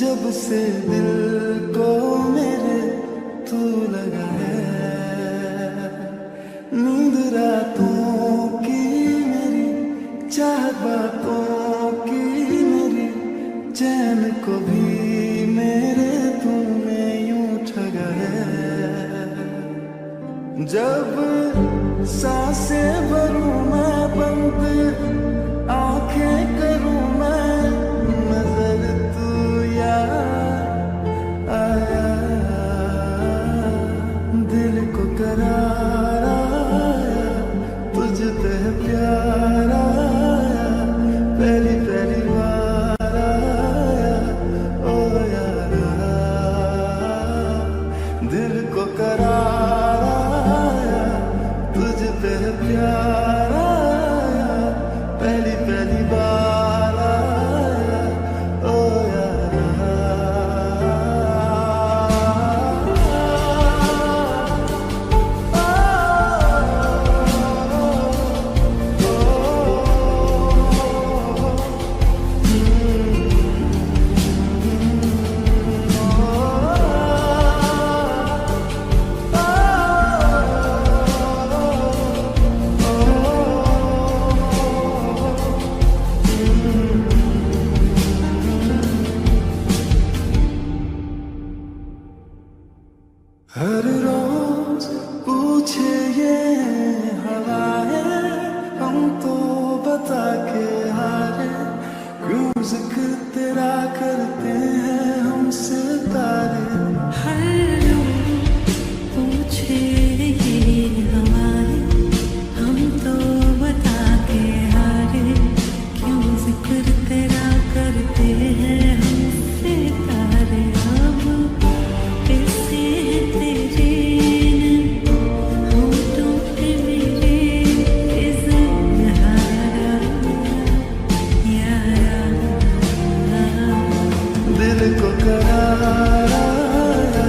जब से दिल को मेरे तू लगा है, नींद रातों की मेरी, चाहत बातों की मेरी, चैन को भी मेरे तूने यूं ठगा है। जब सांसें भरूं मैं बंद, आंखें करूं मैं नजर, तू याद आया, दिल को करार आया, तुझसे प्यार आया, पहली पहली बार आया, ओ यारा, दिल को करार आया, तुझ पे प्यार आया, पहली पहली बार आया, ओ यारा। हर रोज पूछे ये हवाएं, हम तो बता के हारे, क्यों जिक्र तेरा करते हैं हम सितारे। हर रोज पूछे ये हवाएं, हम तो बता के हारे, क्यों जिक्र तेरा करते हैं हम सितारे। अब कैसे तेरे होठों पे मेरे इज़हारा यारा, दिल को करार आया,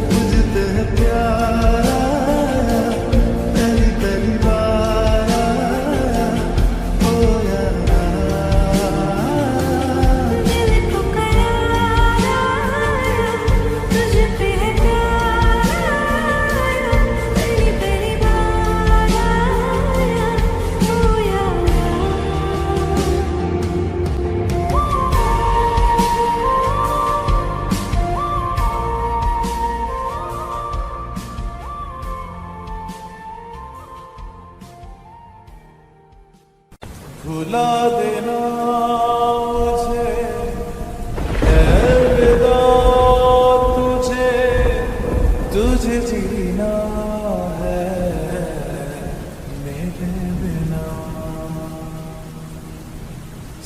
तुझसे प्यार आया, पहली पहली बार आया, ओ यारा, दिल को करार आया, तुझ पे प्यार आया, पहली पहली बार आया, ओ यारा। भुला देना मुझे, अलविदा तुझे, तुझे जीना है मेरे बिना।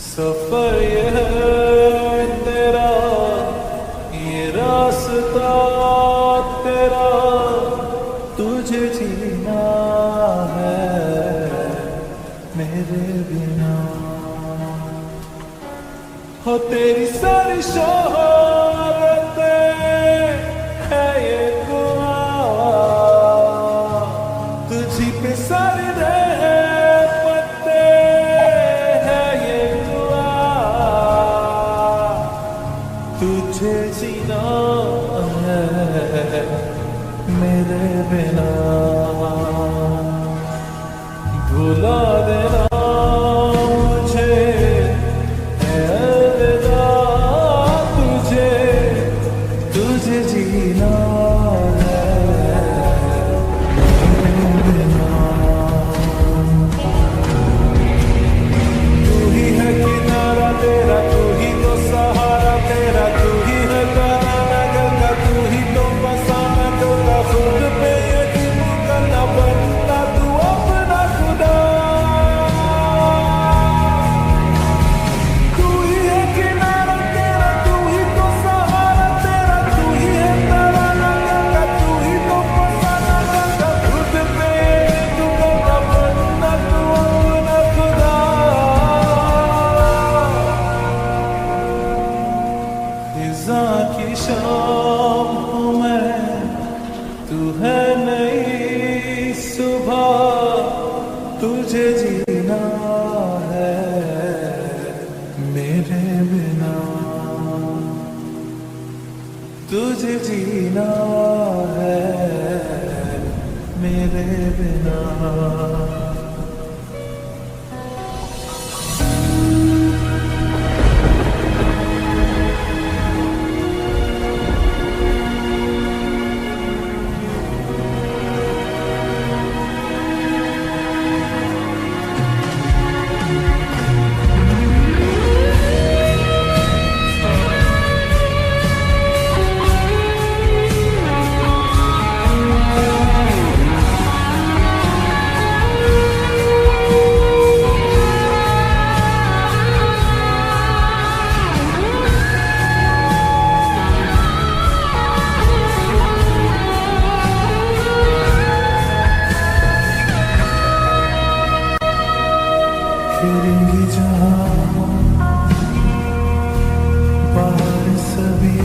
सफर ये है तेरा, ये रास्ता तेरा, तुझे जीना है मेरे बिना। हो तेरी सारी शोहरतें है ये दुआ, तुझी पे सारी रहमतें है ये दुआ, तुझे जीना है मेरे बिना। भुला देना मुझे, अलविदा तुझे, तुझे जीना है मेरे बिना। तू ही है किनारा तेरा, तू ही तो सहारा तेरा, तू ही है गाना गंगा, तू ही तो बसाना टोका, खुद पे यकीन करना बनता तू अपना खुदा। तुझे जीना है मेरे बिना। फिरेंगी जहाँ बाहर सभी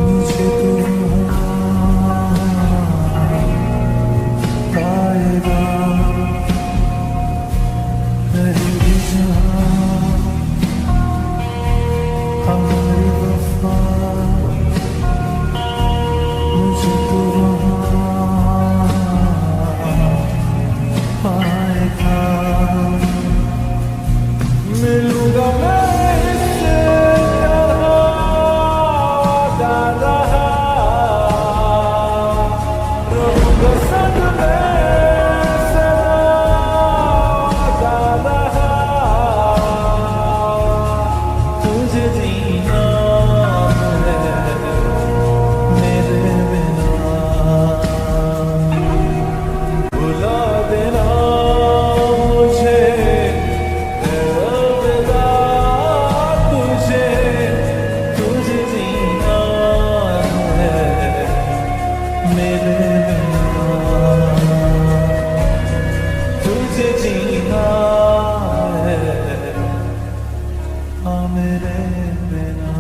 मुझे तो पाएगा। रहेगी जहाँ हमारी वफा मुझे तो पाएगा। मिलूंगा मैं इससे वादा रहा, रहूंगा संग में सदा वादा रहा। तुझे जीना है मेरे बिना। भुला देना मुझे अलविदा, तुझे तुझे जीना है मेरे बिना। तुझे जीना है हाँ मेरे बिना।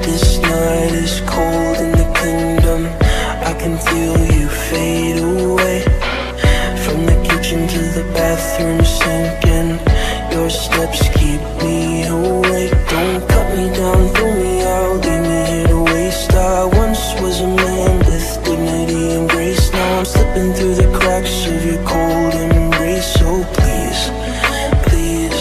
This night is cold in the kingdom. I can feel you fade away. From the kitchen to the bathroom sinking, your steps keep me awake. Don't cut me down, throw me out, leave me here to waste. I once was a man with dignity and grace. Now I'm slipping through the cracks of your cold embrace. So please, please,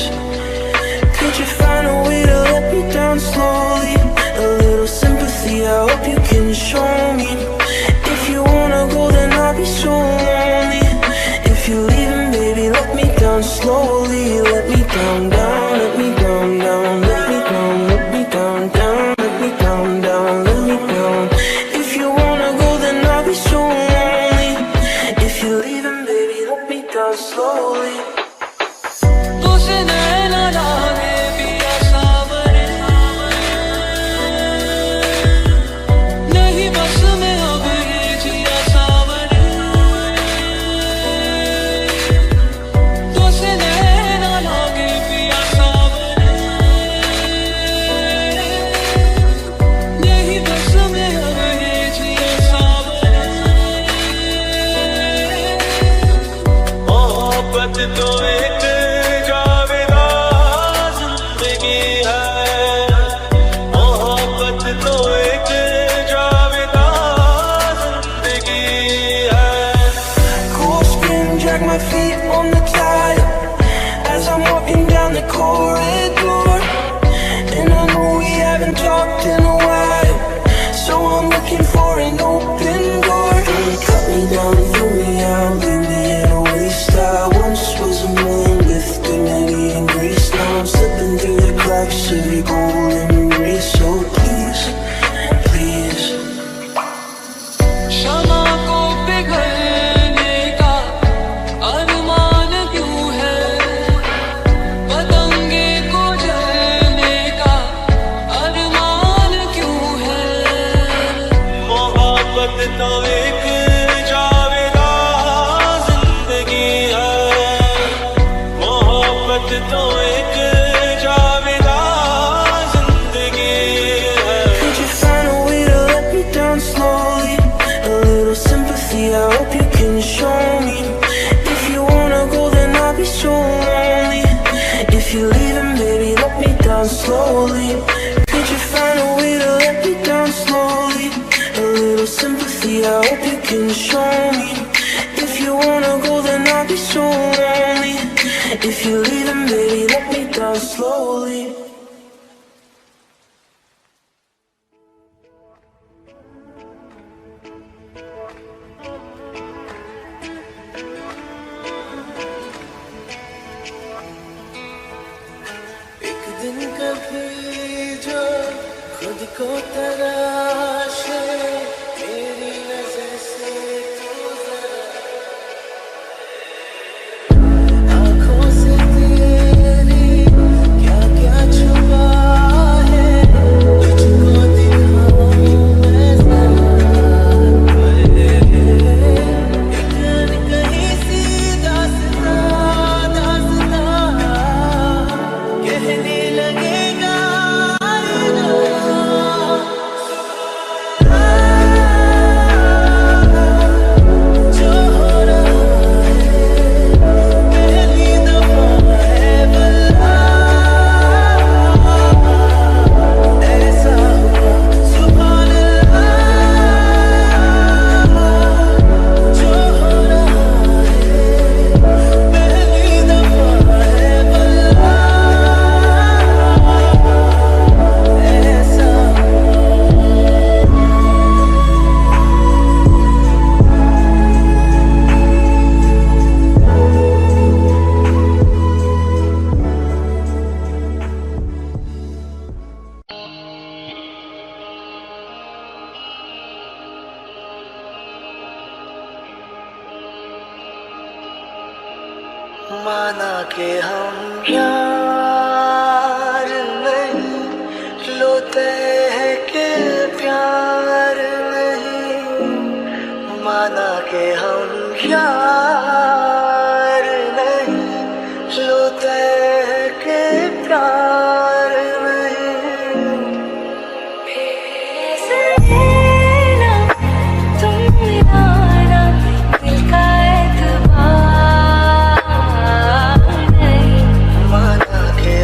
could you find a way to let me down slowly? A little sympathy, I hope you can show me. If you wanna go, then I'll be so lonely. If you're leaving, baby, let me down slowly. Let me down, down, let me down, down, let me down, let me down, down, let me down, down, let me down. If you wanna go, then I'll be so lonely. If you're leaving, baby, let me down slowly. तुझे नैना लागे पिया सावरे, नहीं बस में अब ये जिया सावरे। तुझे नैना लागे पिया सावरे, नहीं बस में अब ये जिया सावरे। मोहब्बत तो एक जावेदा जिंदगी है। मोहब्बत तो एक जावेदा जिंदगी है। Cool skin, drag my feet on the tile as I'm walking down the corridor. And I know we haven't talked in a while, so I'm looking for an open door. Don't cut me down, throw me out, leave me in a waste. I once was a man with dignity and grace. Now I'm slipping through the cracks of your golden embrace. So please, please, शमा को पिघलने का अरमान क्यों है, पतंगे को slowly. Could you find a way to let me down slowly? A little sympathy, I hope you can show me. If you wanna go, then I'll be so lonely. If you're leaving, baby, let me down slowly. एक दिन कभी जो खुद को तराशे, मेरी नजर से तू जरा आँखों से तेरी क्या क्या छुपा है, तुझको दिखाऊं मैं जरा। एक कहीं सी दास्तां दास्तां कहने लगेगा जो हो रहा है पहली दफा है भला, ऐसा हुआ सुभान अल्लाह। जो हो रहा है पहली दफा है भला, ऐसा माना के हम प्यार नहीं लोते हैं कि प्यार नहीं, माना के हम प्यार नहीं लोते हैं कि प्यार नहीं। ना तुम मिलाना दिल का एतबार नहीं, माना के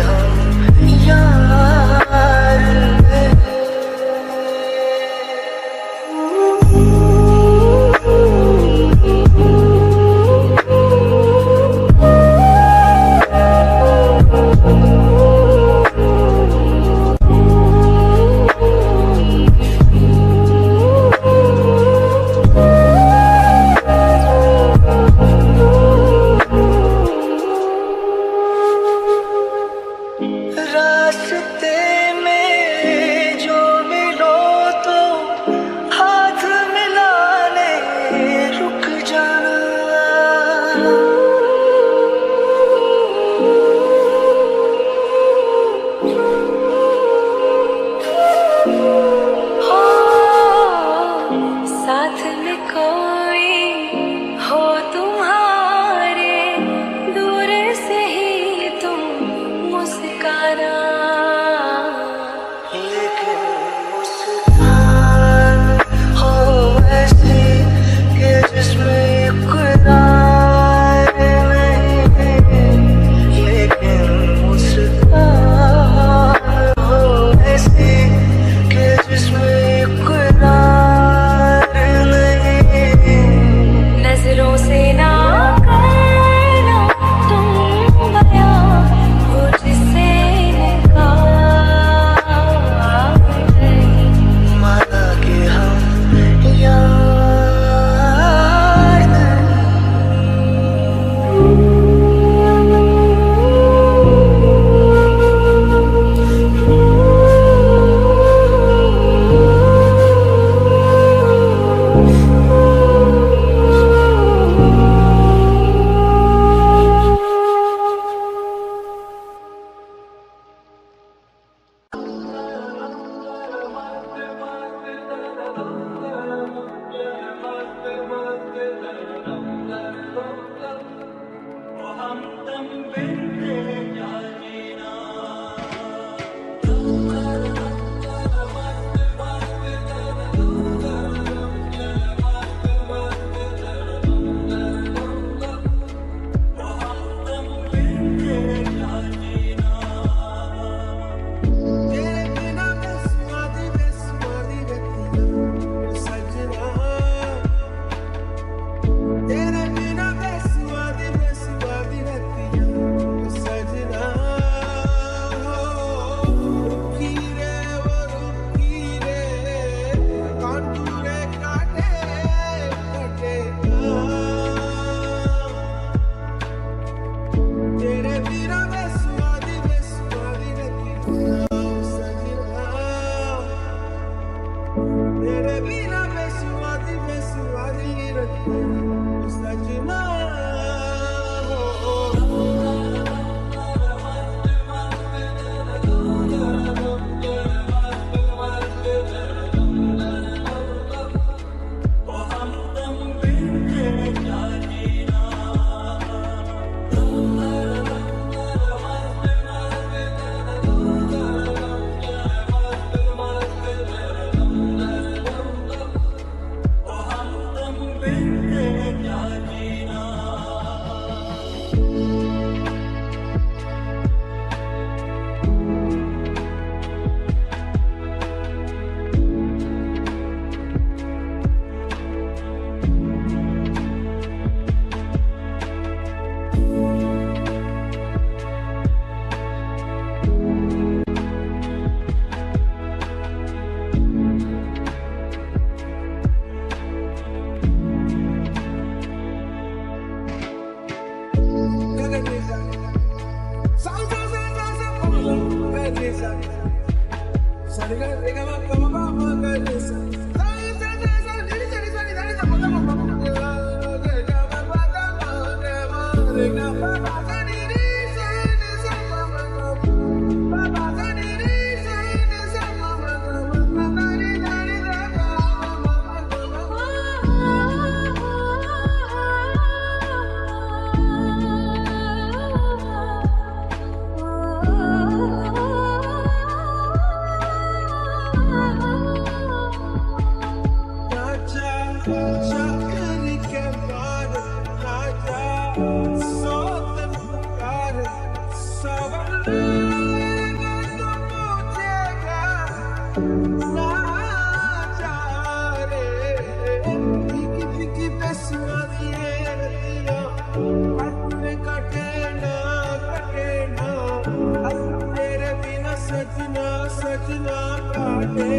सजना सजना काटे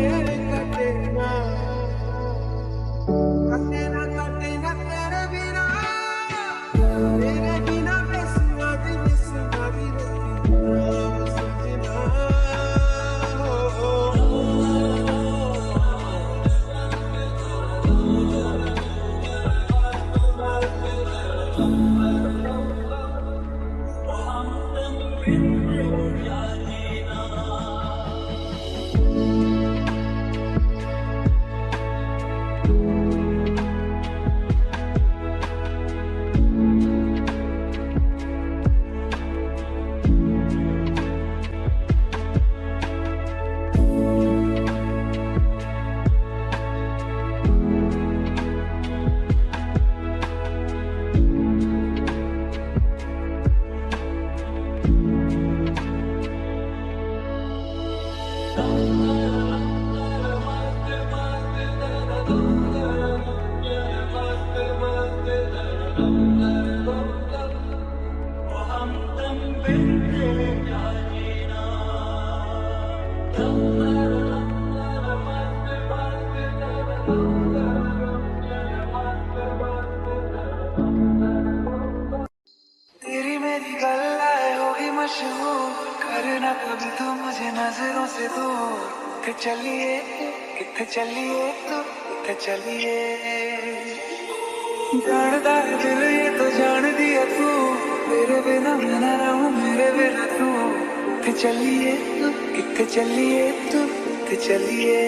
कटे ना तेरे बिना बेसुरा दी सजना तेरी मेरी गल्लाए होगी मशहूर, करना कभी तो मुझे नजरों से दूर। किथे चलिए तू किथे चलिए, जानदा है दिल ये तो जान दिया तू, तेरे बिना मैं ना रहूं मेरे बिना तू। किथे चलिए तू किथे चलिए तू किथे चलिए,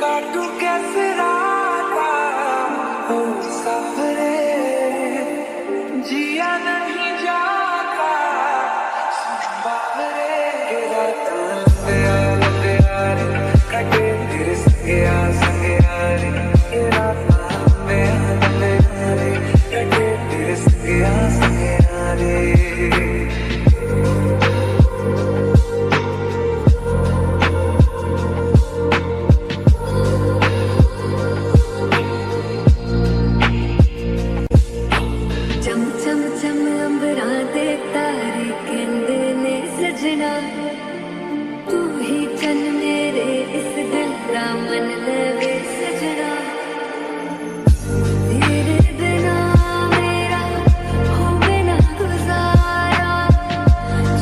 काटू कैसे राता हो सावरे, जिया नहीं जाता बावरे के रातां लंबे यारे कटे तेरे संगे यारे के रातां लंबे यारे कटे तेरे संगे यारे। तू ही चन मेरे इस दिल का मन लगे सजना, तेरे बिना मेरा हो बिना गुजारा,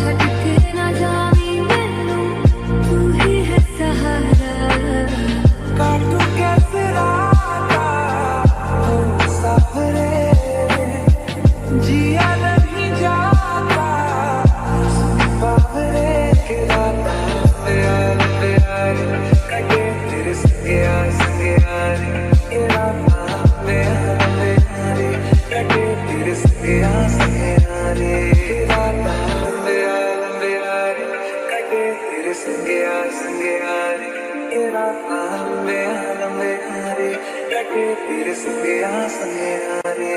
छट के ना जावी मैनू तू ही है सहारा। काटू कैसे राता हो सावरे, जिया नहीं जाता बावरे के रातां लंबे यारे कटे तेरे संगे यारे के रातां लंबे यारे कटे तेरे संगे यारे के रातां लंबे यारे कटे तेरे संगे यारे के रातां लंबे यारे कटे तेरे संगे यारे।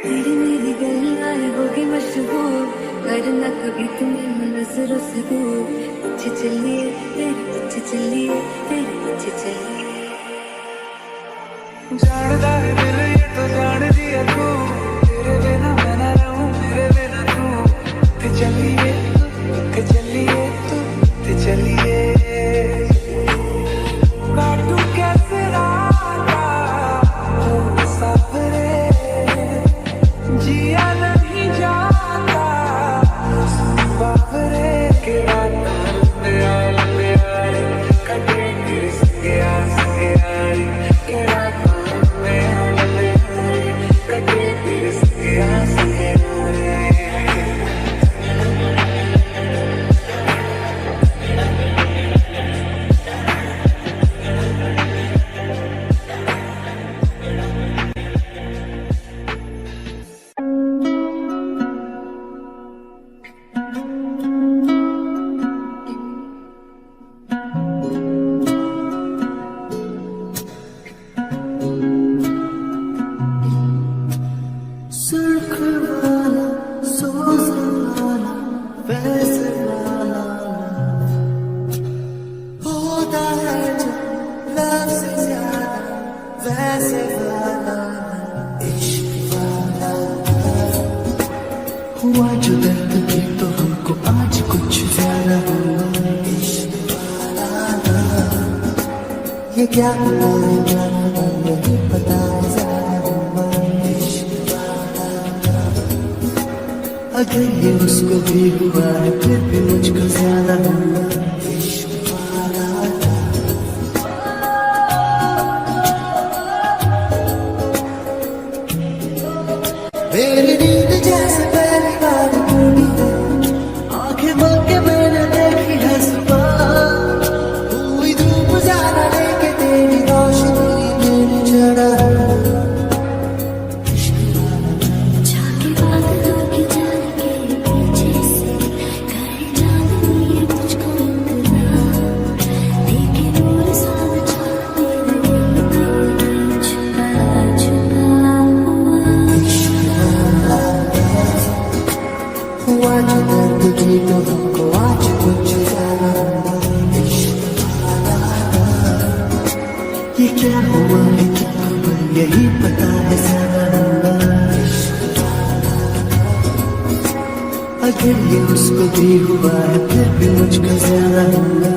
तेरी मेरी गल्लाए होगी मशहूर, करना कभी तुम्हें नजरों से दूर। पीछे चलिए तेरे पीछे चलिए तेरे पीछे चलिए, जानदा है दिल ये तो जान दिया तू, तेरे बिना मैं ना रहूं मेरे बिना तू। किथे चलिए तू चलिए, काटू कैसे राता हो सावरे, जिया नहीं जाता बावरे हुआ जो दर्द भी तो हमको आज कुछ ज्यादा हुआ। ये क्या हुआ है जाना नहीं पता ज्यादा हुआ। अगर ये उसको भी हुआ है फिर भी मुझको ज्यादा हुआ। मेरी नींद जैसे पहली बार टूटी है, आंखें बंद के मैंने देखी है सुबह। हुई धूप ज्यादा लेके तेरी रोशनी मेरी चढ़ा। जाके बात करके जाने के पीछे से करे चांदनी है मुझको इंतजार। देखे नूर सा चांद तेरे दिल में छुपा छुपा हुआ जो दर्द भी तो हमको आज कुछ ज्यादा हुआ। ये क्या हुआ है क्या खबर यही पता है ज्यादा हुआ। अगर ये उसको भी हुआ है फिर भी मुझको ज्यादा हुआ।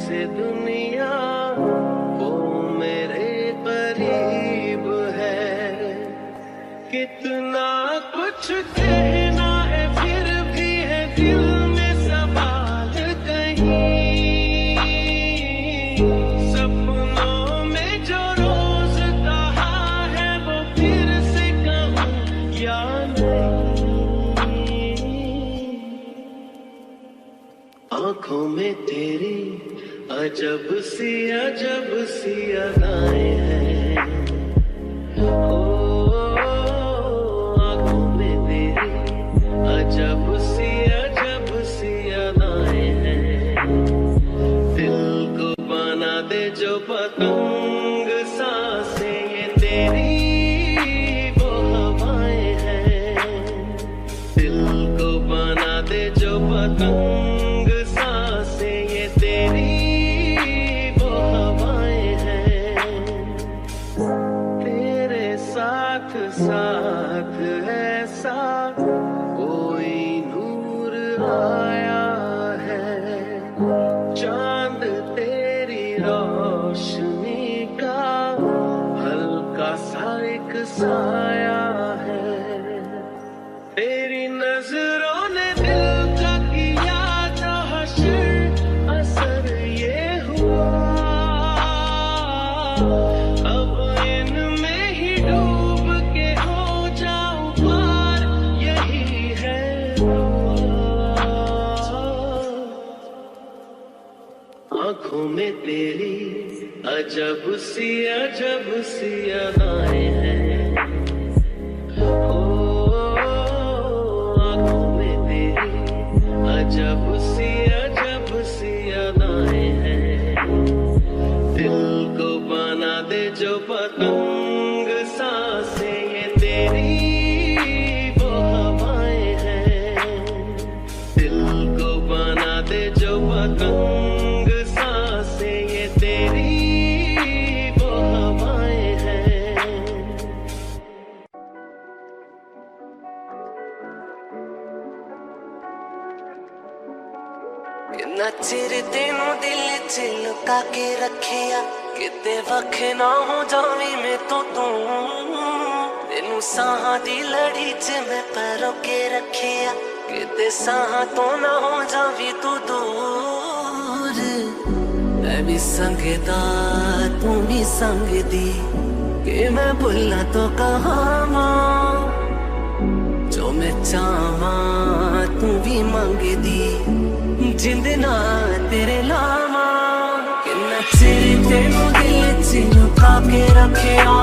से दुनिया वो मेरे करीब है। कितना कुछ कहना है फिर भी है दिल में सवाल कहीं। सपनों में जो रोज कहा है वो फिर से कहूँ या नहीं। आँखों में तेरी अजब सी अदाएं हैं। ओ आँखों में तेरी अजब सी अदाएं हैं। दिल को बना दे जो पतंग सांसें ये तेरी वो हवाएं हैं। दिल को बना दे जो पतंग सांसें ये तेरी वो हवाएं हैं। तेरे साथ साथ ऐसा कोई नूर आया है। चांद तेरी रोशनी का हल्का सा एक साया है। तेरी नजरों ने दिल का किया था हश्र, असर ये हुआ। अब इनमें ही डूब के हो जाऊं पार, यही है आँखों में तेरी अजब सी अदाएं हैं। ओ आँखों में तेरी अजब सी अदाएं हैं। दिल को बना दे जो पतंग सांसें ये तेरी वो हवाएं हैं। दिल को बना दे जो पतंग सांसें ये तेरी वो हवाएं हैं। किन्ना चिर तेनू दिल च लुका के रखिया, किते वख ना हो जावी मैं तो तू। तेनू साहां दी लड़ी च मैं परो के रखिया, किते साहां तो ना हो जावी तू दूर। मैं भी संगदा तू भी संगदी, कि मैं भुला तो कहां जो मैं चाहवा तू भी मंगदी। जिंद ना तेरे लावा किन्ना चिर तेनू दिल च लुका के रखिया।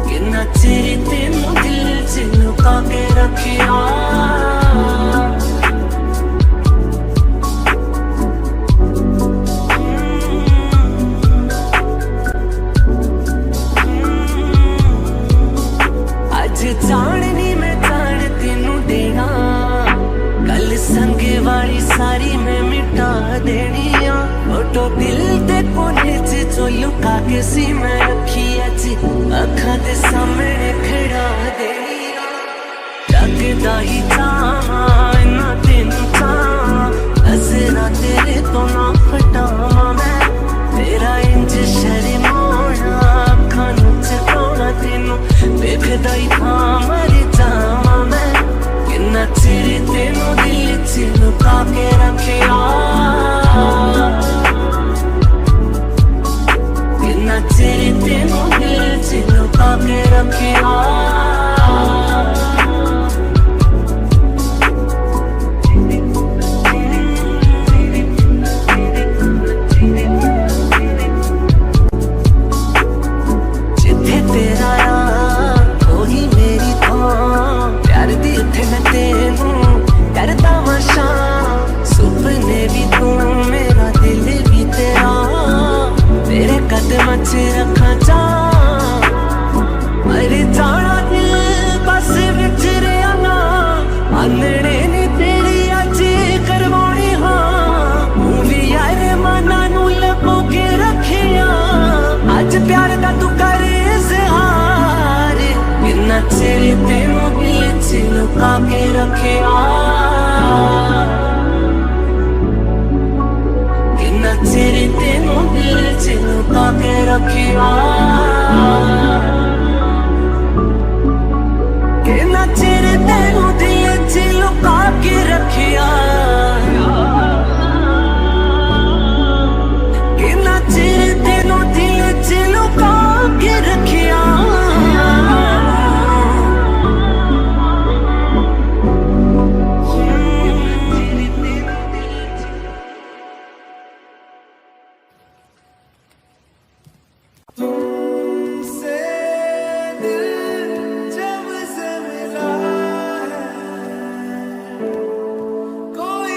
किन्ना चिर तेनू दिल च लुका के रखिया। आज जाननी मैं जान तेनू देना, गल संग वाली सारी मैं मिटा देनी आ। फोटो दिल ते कोने च जो लुका के सी मैं रखी अज अखां दे सामने खड़ा देनी आ। जगदा ही चाहां इन्ना तेनू चाहां, नज़रां तेरे तो ना फटावां मैं। तेरा इंज शर्माना अखां नू चुकाउणा तेनू वेखदा ही थां मर जावां मैं। किन्ना चिर तेनू दिल च लुका के रखिया। किन्ना चिर तेनू दिल च लुका के रखिया। जिथे तेरा ओही मेरी थां, प्यार दी उथे मैं तेनू करदा वशां। सुपने भी तू मेरा दिल भी तेरा, तेरे कदमां च रखां जा। मर जाना दिल बस विच रहा ना, आंदड़े नी तेरी अज करवानी हाँ। तू भी यार मना नू लपो के रखिया, अज प्यार दा तू करे इज़हार। किन्ना चिर तेनू दिल च लुका के रखिया। रखिया कि ना चिर तेनू दिल च लुका के रखिया कि ना चिर तेनू दिल च लुका के रखिया तुमसे दिल जब से मिला है कोई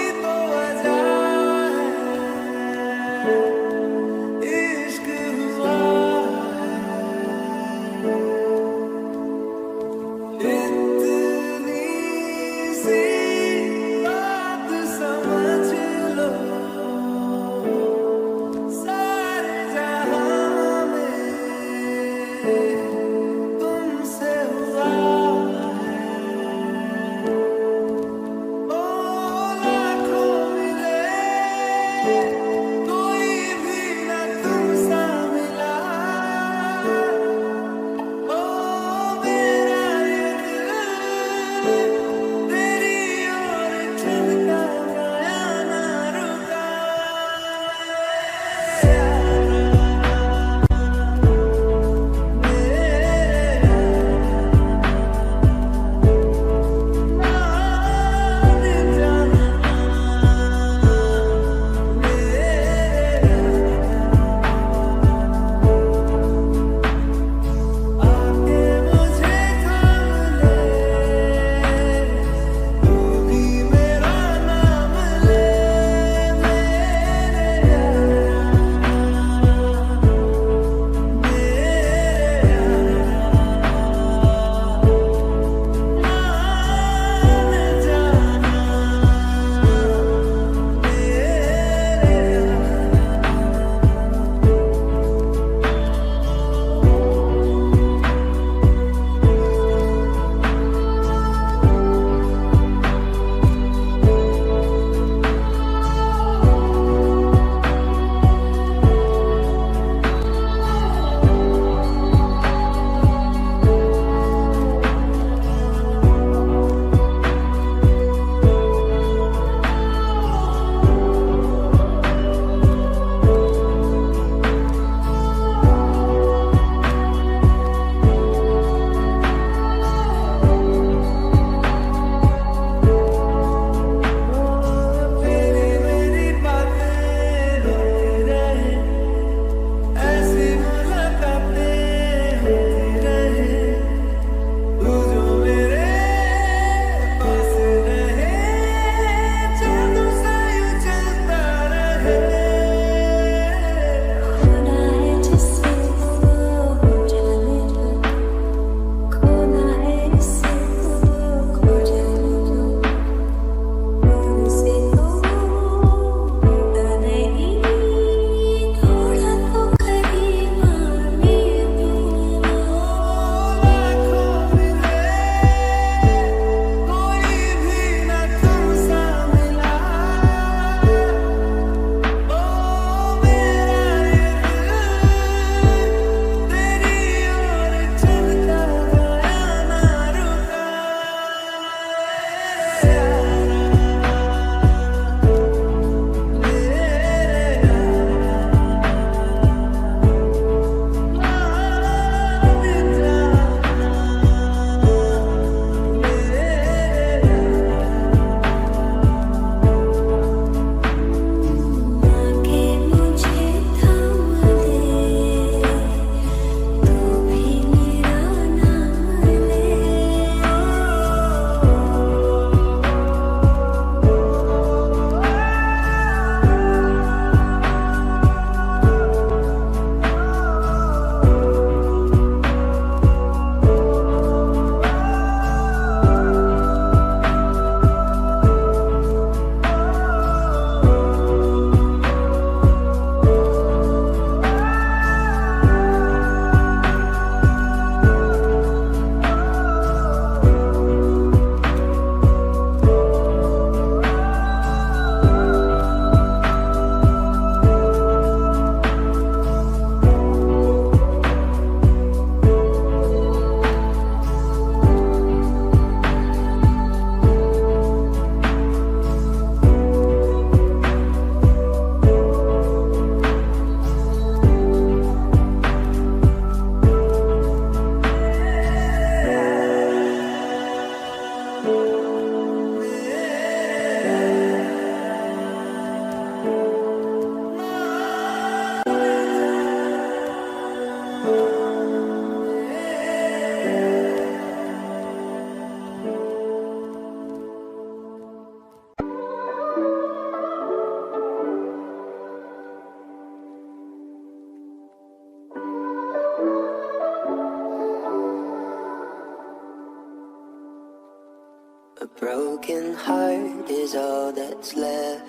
A broken heart is all that's left.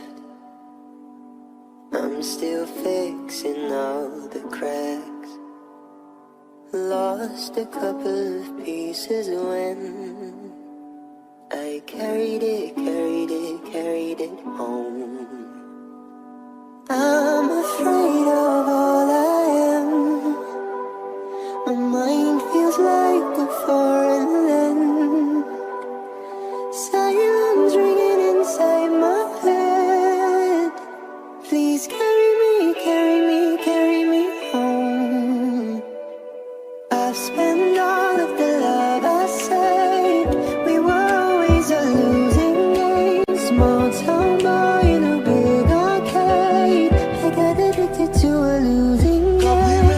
I'm still fixing all the cracks. Lost a couple of pieces when I carried it home. I'm afraid of all I am. My mind feels like a foreign land. Silence ringing inside my head. Please carry me home. I've spent all of the love I saved. We were always a losing game. Small town boy in a big arcade. I got addicted to a losing game.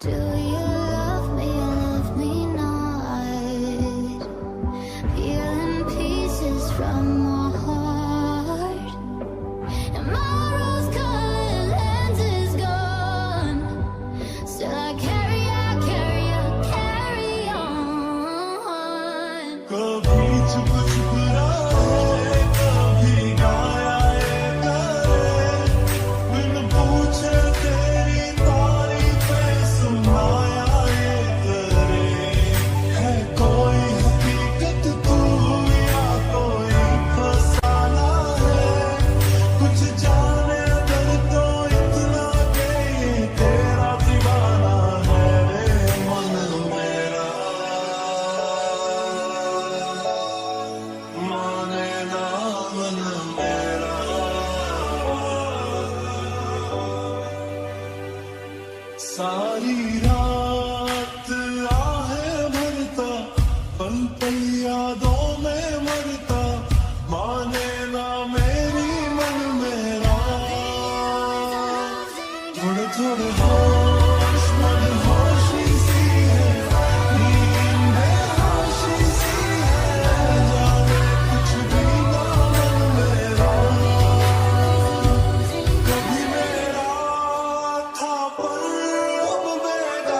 Do you love me not? Peeling pieces from my heart, and my rose-colored lens is gone. Still I carry on. कभी चुप चुप रहे, कभी गाया ये करे, बिन पूछे तेरी तारीफें सुनाया ये करे। है कोई हकीकत तू या कोई फसाना है, कुछ जाने अगर तो इतना के ये तेरा दीवाना है रे मन मेरा। माने ना मन मेरा। सारी रात आहें भरता, पल पल यादों में मरता, माने ना मेरी मन मेरा। थोड़े थोड़े होश मदहोशी सी है, नींद बेहोशी सी है, जाने कुछ भी ना मन मेरा। कभी मेरा था पर अब बेगाना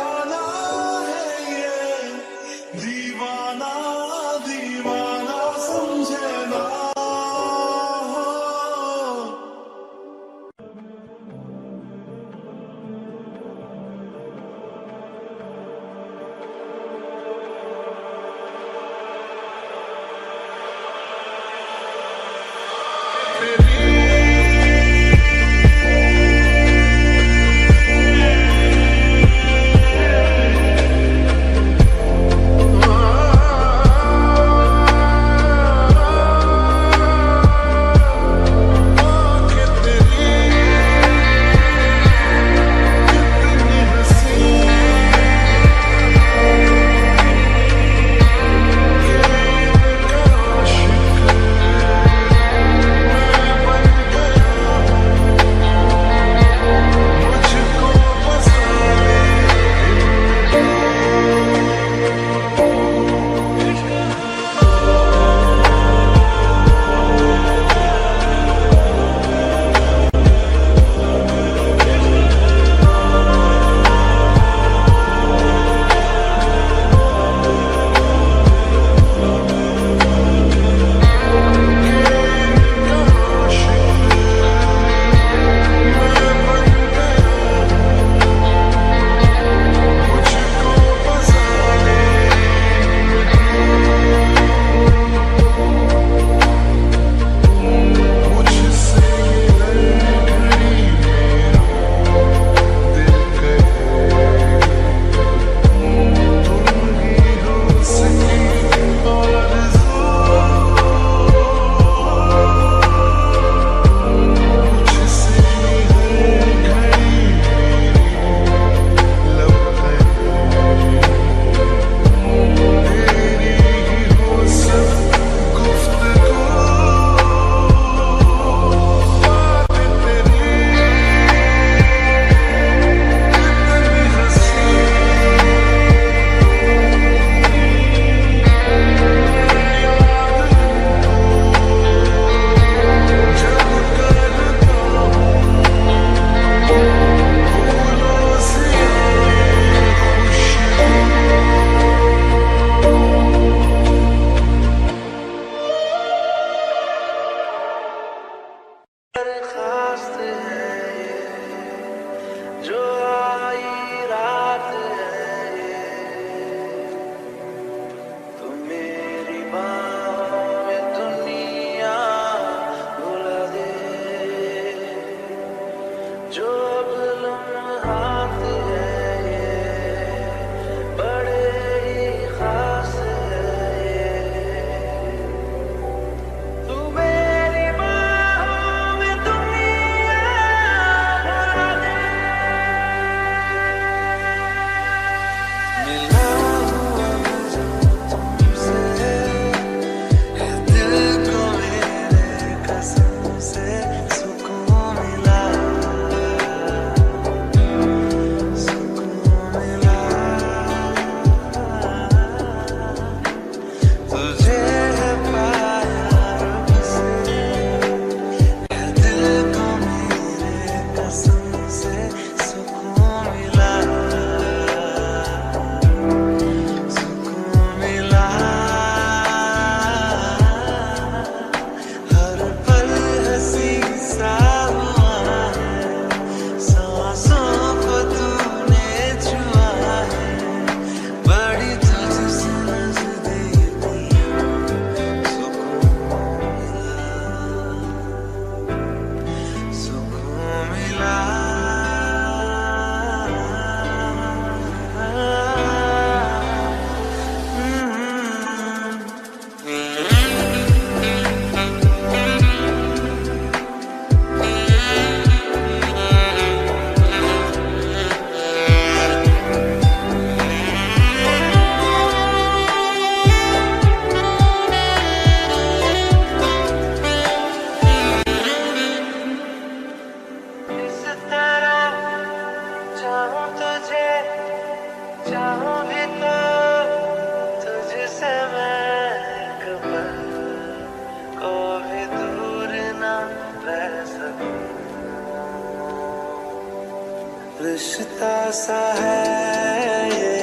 रिश्ता सा है ये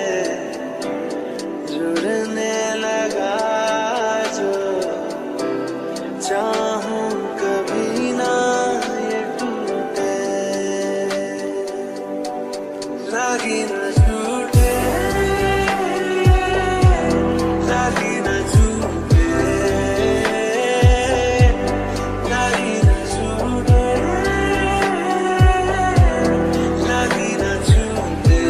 जुड़ने लगा जो चाहूं कभी ना ये टूटे लागी न छूटे लागी न छूटे लागी न छूटे लागी न छूटे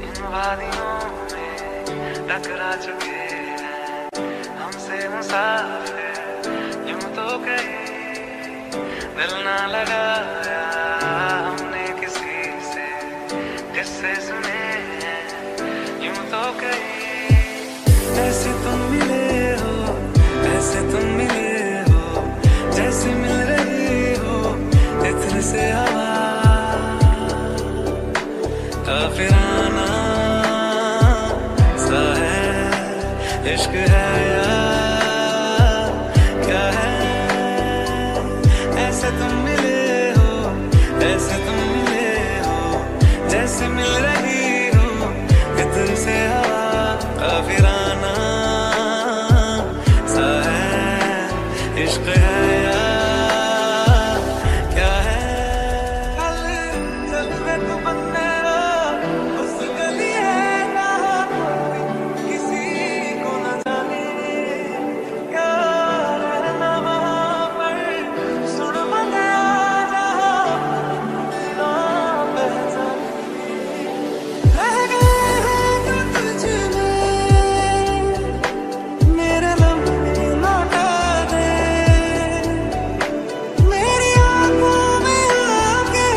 इन वादियों में टकरा चुके हैं हमसे मुसाफिर यूं तो कहीं दिल ना लगाया हमने किसी से किससे सुने हैं यूं तो कहीं ऐसे तुम मिले हो ऐसे तुम मिले हो जैसे मिल रही हो इत्र से हवा काफिराना सा है इश्क है या क्या है ऐसे तुम मिले हो ऐसे तुम मिले हो जैसे मिल रही हो इत्र से हवा काफिराना सा है इश्क है या क्या है कल चल वे तू बंदे उस गली है ना कोई किसी को न जाने क्या रहना वहाँ पर सुन बंदे ना पहचाने रह गए हैं जो तुझ में मेरे लम्हे लौटा दे मेरी आंखों में आके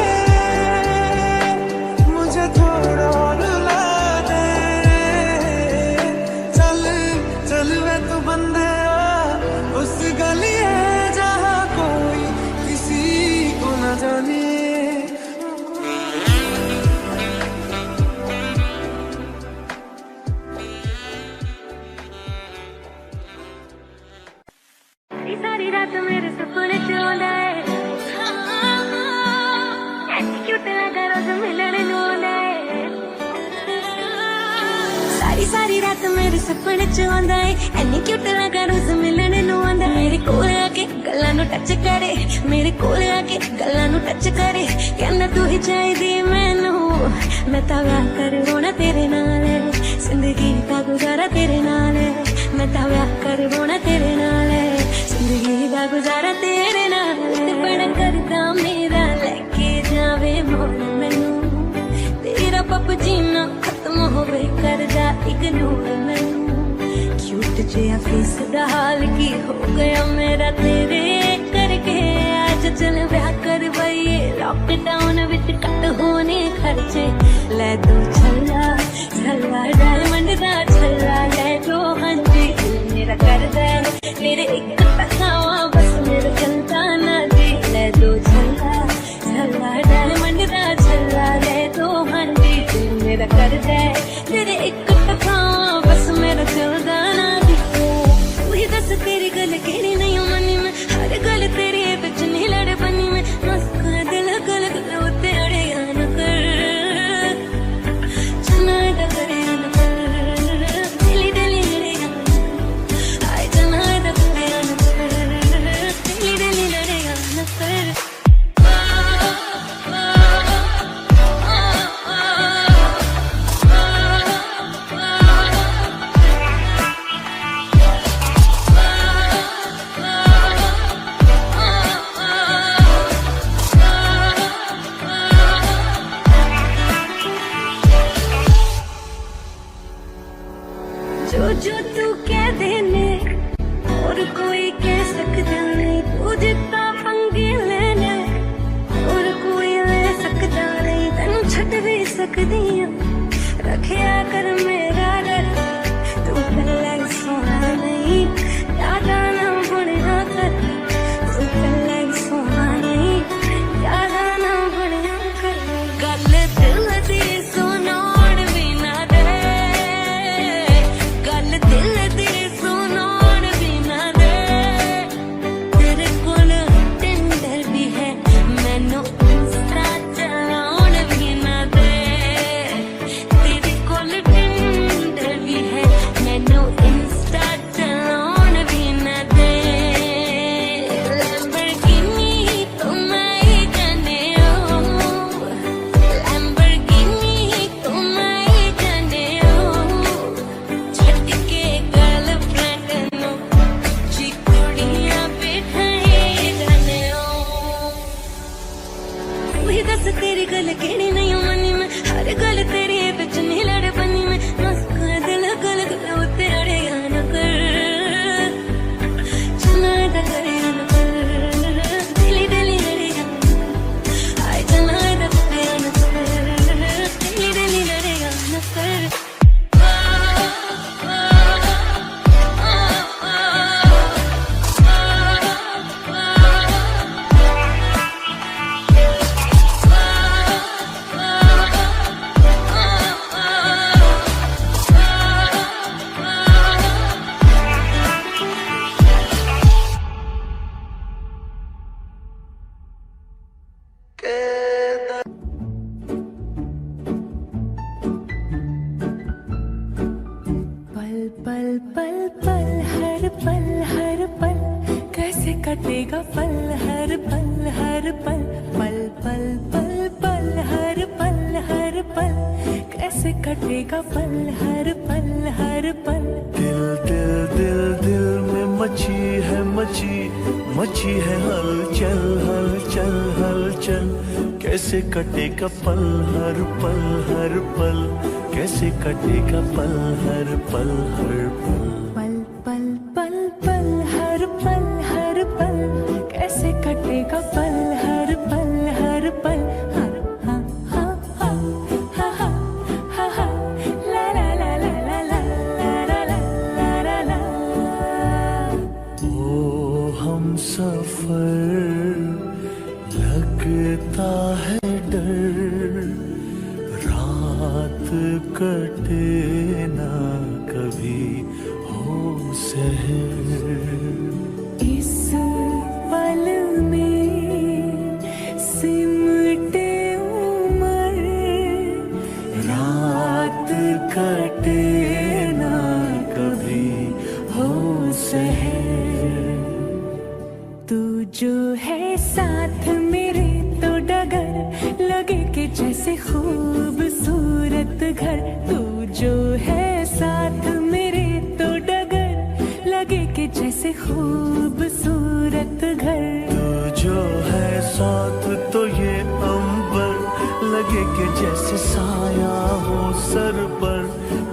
मुझे थोड़ा रुला दे चल चल वे तू बंदे उस गली है जहाँ कोई किसी को न जाने सारी रात मेरे सपने च आंदा है क्यूट लगा रोज मिलने नूं आंदा है सारी रात मेरे सपने च आंदा है एनी क्यूट लगा रोज मिलने नूं आंदा मेरे कोल आके गल्लां नूं टच करे मेरे कोल आके गल्लां नूं टच करे कहंदा तू ही चाहिदी मैनू मैं तां व्याह करवाउणा तेरे नाल जिंदगी दा गुजारा तेरे नाल मैं तां व्याह करवाउणा तेरे नाल जिंदगी दा गुजारा तेरे नाल बड़ा करदा मेरा लेके जावे मोड़ मैनू तेरा पप जीना खत्म होवे करदा इग्नोर मैनू क्यूट जिहा फेस दा हाल की हो गया मेरा तेरे करके आज चल ब्याह करवाइए लॉकडाउन विच कट होने खर्चे ले दो छल्ला छल्ला डायमंड दा छल्ला ले दो हाँ जी दिल मेरा करदा मेरे एक तकावा बस मेरा चलता ना जी ले दो छल्ला छल्ला डायमंड दा छल्ला ले दो हाँ जी दिल मेरा करदा मेरे एक तकावा बस मेरा चलता ना जी वही दस तेरी गल केड़ी नहीं मनी में हर गल तेरी बिच नहीं लड़ बनी में मस्का दिल गल गल उते अड़े न कर चना डगरे न कर दिली दिली लड़े आय चना डगरे न कर दिली दिली लड़े न कर जो तू कह देने और कोई कह सकता नहीं तू जितना पंगे लेने और कोई ले सकता नहीं तेनू छट भी सकदी रखिया कर मेरा डर तू पहले सोना नहीं यादा ना बनया कर तू पहले सोना नहीं यादा ना बनया कर गल दिल दी सुनाउण भी ना दे गल दिल दी सुनाउण भी ना दे तेरे कोल टेंडर पल पल पल हर पल कैसे कटेगा पल हर पल पल पल पल पल हर पल कैसे कटेगा पल हर पल दिल दिल दिल दिल में मची है हलचल हलचल हलचल कैसे कटेगा पल हर पल कैसे कटेगा पल हर पल पल पल पल पल हर पल कैसे कटेगा पल हर पल हाँ हाँ हाँ हाँ हाँ हाँ हाँ ला ला ला ला ला ला ला ला ला ला। ओ हम सफर लगता है डर रात कटे ना कभी हो सहर इस पल में सिमटे उमर रात कटे ना कभी हो सहर तू जो है साथ मेरे तो डगर लगे कि जैसे खूबसूरत घर तू जो है साथ मेरे तो डगर लगे कि जैसे खूबसूरत घर तू जो है साथ तो ये अंबर लगे कि जैसे साया हो सर पर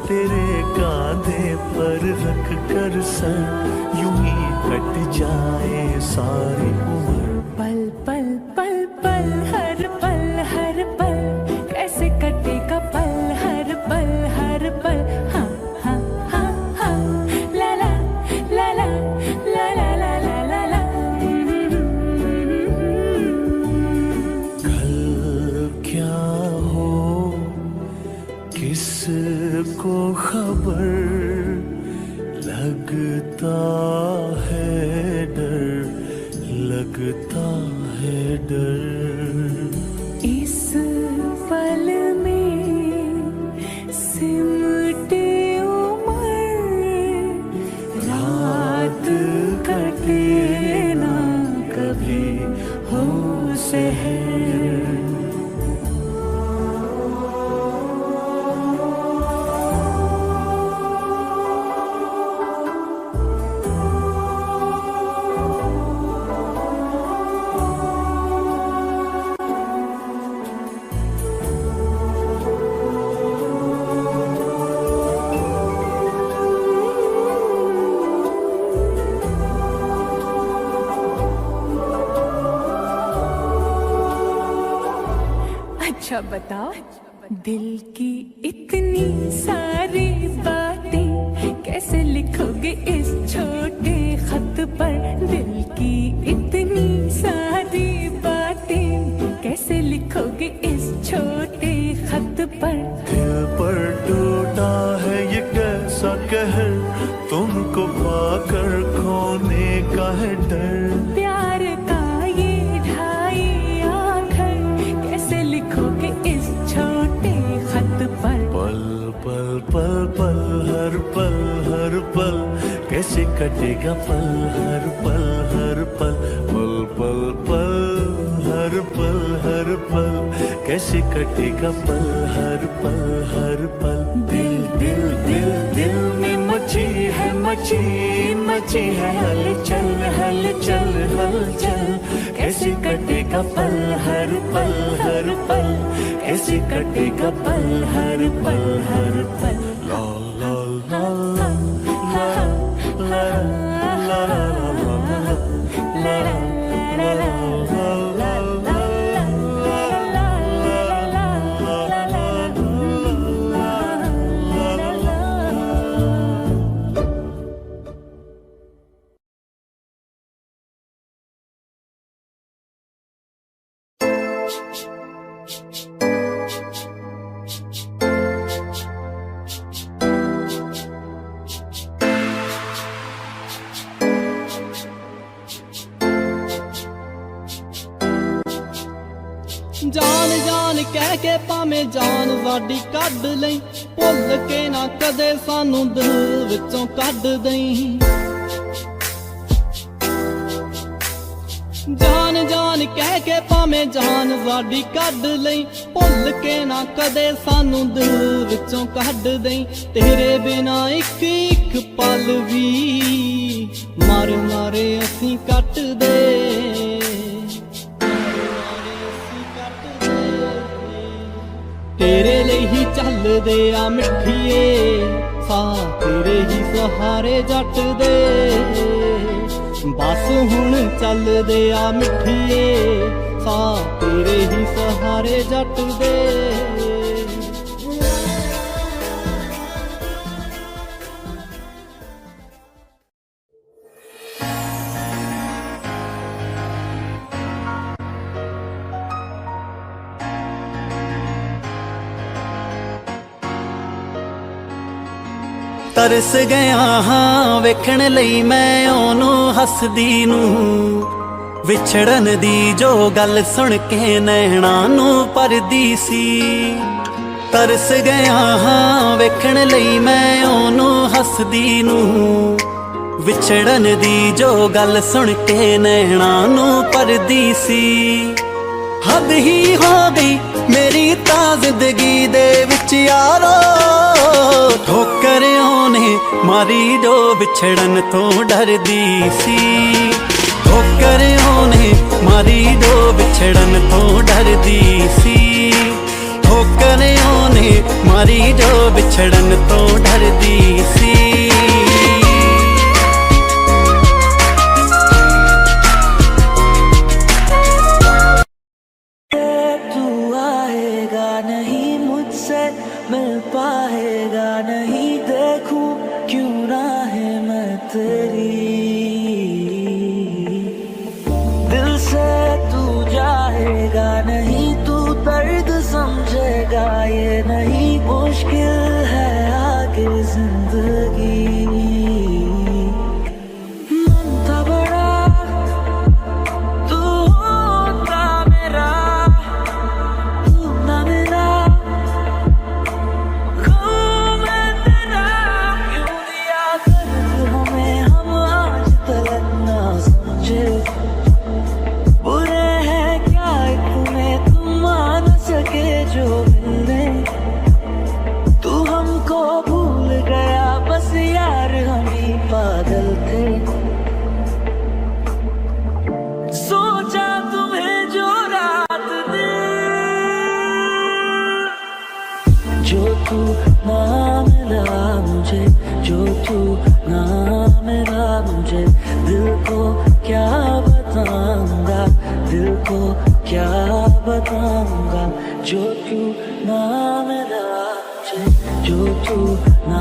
तेरे कांधे पर रख कर सर यूं ही कट जाए सारी उम्र पल पल पल पल हर पल कैसे कटेगा पल हर पल हाँ हाँ हाँ हाँ ला ला ला ला ला ला ला ला ला ला। कल क्या हो किसको खबर लगता है डर इस पल में सिमटे उमर रात कटे ना कभी हो सहर अच्छा बताओ दिल की इतनी सारी बातें कैसे लिखोगे इस छोटे खत पर दिल की इतनी सारी बातें कैसे लिखोगे इस छोटे खत पर दिल पर टूटा है ये कैसा कहर तुमको पाकर खोने का है डर प्यार का ये ढाई आखर कैसे लिखोगे इस छोटे खत पर पल पल हर पल कैसे कटेगा पल हर पल पल हर पल कैसे कटेगा पल हर पल दिल दिल दिल दिल में मची है हलचल हलचल हलचल कैसे कटेगा पल हर पल कैसे कटेगा पल हर पल ला ला ला ला ला ला ला ला ला जान जान कह के भाਵੇਂ जान साडी कढ लई ਭੁੱਲ ਕੇ ਨਾ ਕਦੇ ਸਾਨੂੰ ਦਿਲ ਵਿੱਚੋਂ ਕੱਢ ਦਈਂ। ਜਾਨ ਜਾਨ ਕਹਿ ਕੇ ਭਾਵੇਂ ਜਾਨ ਸਾਡੀ ਕੱਢ ਲਈ, ਭੁੱਲ ਕੇ ਨਾ ਕਦੇ ਸਾਨੂੰ ਦਿਲ ਵਿੱਚੋਂ ਕੱਢ ਦਈਂ। ਤੇਰੇ ਬਿਨਾ ਇੱਕ ਇੱਕ ਪਲ ਵੀ ਮਾਰੇ ਮਾਰੇ ਅਸੀਂ ਕੱਟਦੇ, ਤੇਰੇ ਲਈ ਹੀ ਚੱਲਦੇ ਆ ਮਿੱਠੀਏ, ਸਾਹ ਤੇਰੇ ਹੀ ਸਹਾਰੇ ਜੱਟ ਦੇ। ਬਸ ਹੁਣ ਚੱਲਦੇ ਆ ਮਿੱਠੀਏ, ਸਾਹ ਤੇਰੇ ਹੀ ਸਹਾਰੇ ਜੱਟ ਦੇ। ਤਰਸ ਗਿਆ ਹਾਂ ਵੇਖਣ ਲਈ ਮੈਂ ਉਹਨੂੰ ਹੱਸਦੀ ਨੂੰ, ਵਿਛੜਨ ਦੀ ਜੋ ਗੱਲ ਸੁਣ ਕੇ ਨੈਣਾਂ ਨੂੰ ਭਰਦੀ ਸੀ। ਤਰਸ ਗਿਆ ਹਾਂ ਵੇਖਣ ਲਈ ਮੈਂ ਉਹਨੂੰ ਹੱਸਦੀ ਨੂੰ, ਵਿਛੜਨ ਦੀ ਜੋ ਗੱਲ ਸੁਣ ਕੇ ਨੈਣਾਂ ਨੂੰ ਭਰਦੀ ਸੀ। ਹੱਦ ਹੀ ਹੋ ਗਈ ਮੇਰੀ ਤਾਂ ਜ਼ਿੰਦਗੀ ਦੇ ਵਿੱਚ ਯਾਰੋ, ਠੋਕਰ ਉਹਨੇ ਮਾਰੀ ਜੋ ਵਿਛੜਨ ਤੋਂ ਡਰਦੀ ਸੀ। ਠੋਕਰ ਉਹਨੇ ਮਾਰੀ ਜੋ ਵਿਛੜਨ ਤੋਂ ਡਰਦੀ ਸੀ। ਠੋਕਰ ਉਹਨੇ ਮਾਰੀ ਜੋ ਵਿਛੜਨ ਤੋਂ ਡਰਦੀ ਸੀ। मिल पाएगा नहीं, देखूं क्यों राहें मैं तेरी। दिल से तू जाएगा नहीं, तू दर्द समझेगा ये नहीं, मुश्किल है आगे जिंदगी। मन था बड़ा तू होता मेरा, तू ना मेरा जो मिले तू हमको भूल गया, बस यार हम ही पागल थे। सोचा तुम्हें जो रात दे, जो तू ना मिला मुझे, जो तू ना मिला मुझे, दिल को क्या बताऊंगा, दिल को क्या बताऊंगा। जो तू ना मिला मुझे, जो तू ना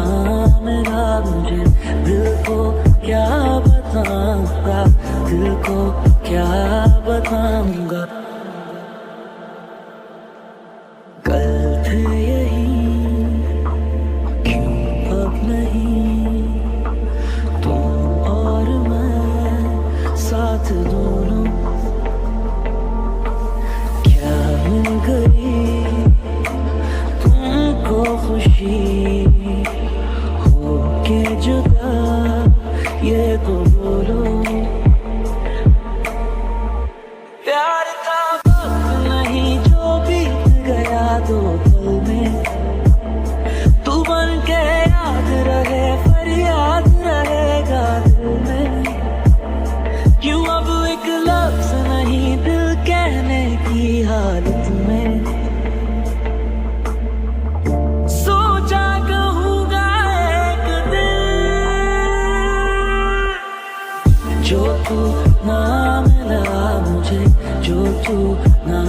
मिला मुझे, दिल को क्या बताऊंगा, दिल को क्या बताऊंगा। कल थे यही क्यों अब नहीं, तुम और मैं साथ दोनों क्या मिल गई तुमको खुशी हो के जुदा, ये तो बोलो। प्यार का वक्त नहीं जो बीत गया दो पल में, तू बन के याद रहे फरियाद रहेगा दिल में। क्यों अब एक लफ्ज़ नहीं दिल कहने की हालत में, सोचा कहूँगा एक दिन। जो तू ना मिला मुझे, जो तू ना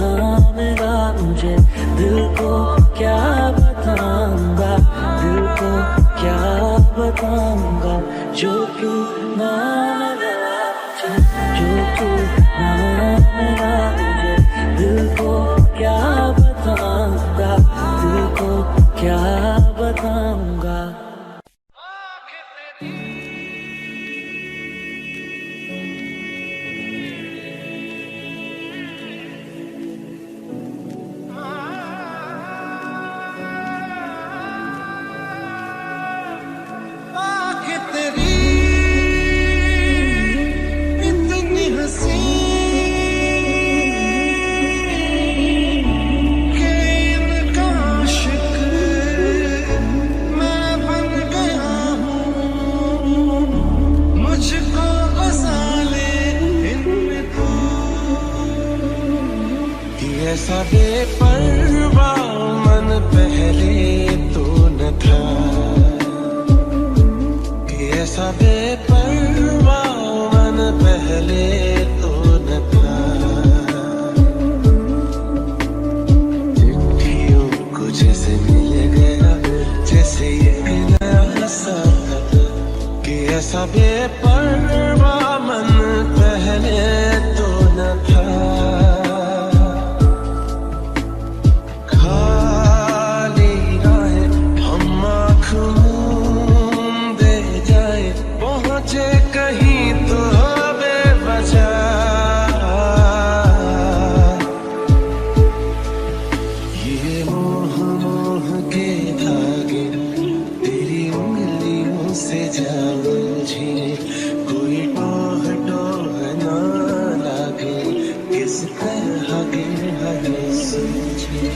मिला मुझे, दिल को क्या बताऊंगा, दिल को क्या बताऊंगा। जो तू ना मिला मुझे, जो तू ना मिला मुझे, दिल को क्या बताऊंगा, दिल को क्या बताऊंगा। बेपरवा मन पहले तो न था, कि ऐसा बेपरवा मन पहले तो न था। चिट्ठियों को जैसे मिल गया, जैसे ये नया सा था, कि ऐसा बेपरवा मन पहले तो न था। कहीं तो बेवजह ये मोह मोह के धागे तेरी उंगलियों से जा उलझे, कोई टोह टोह ना लागे, किस तरह के हमें सूझे।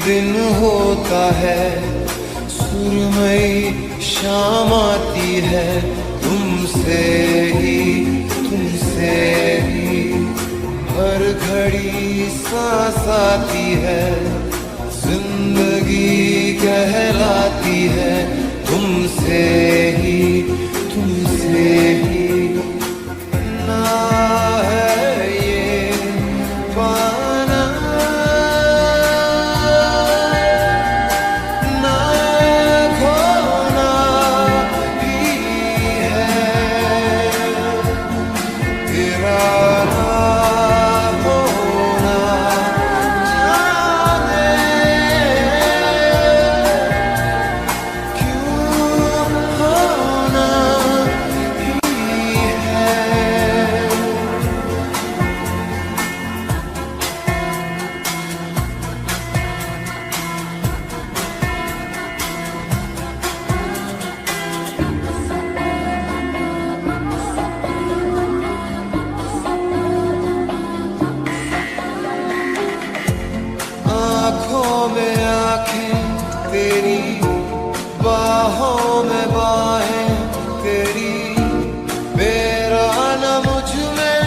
दिन होता है, सुरमई शाम आती है, तुमसे ही हर घड़ी सांस आती है, जिंदगी कहलाती है। तुमसे ही ना है ये पाना, ना खोना ही है। तेरा ना होना जाने क्यों होना ही है। आँखों में आँखें तेरी, बाहों में बाहें तेरी, मेरा न मुझ में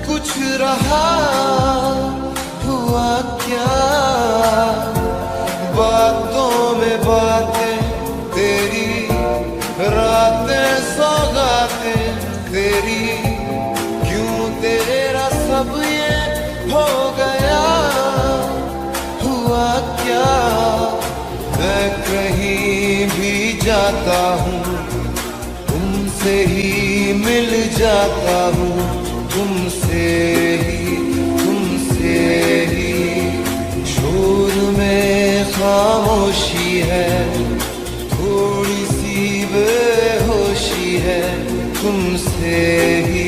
कुछ रहा हुआ क्या। बातों में बातें तेरी, रातें सौगातें तेरी, क्यों तेरा सब ये हो गया हुआ क्या। मैं कहीं भी जाता हूँ, तुमसे ही मिल जाता हूँ। तुमसे ही शोर में खामोशी है, थोड़ी सी बेहोशी है। तुमसे ही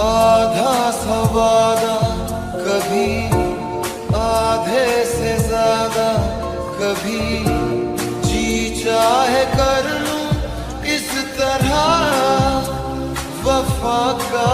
आधा सवादा, कभी आधे से ज्यादा, कभी जी चाहे कर लूं इस तरह वफा का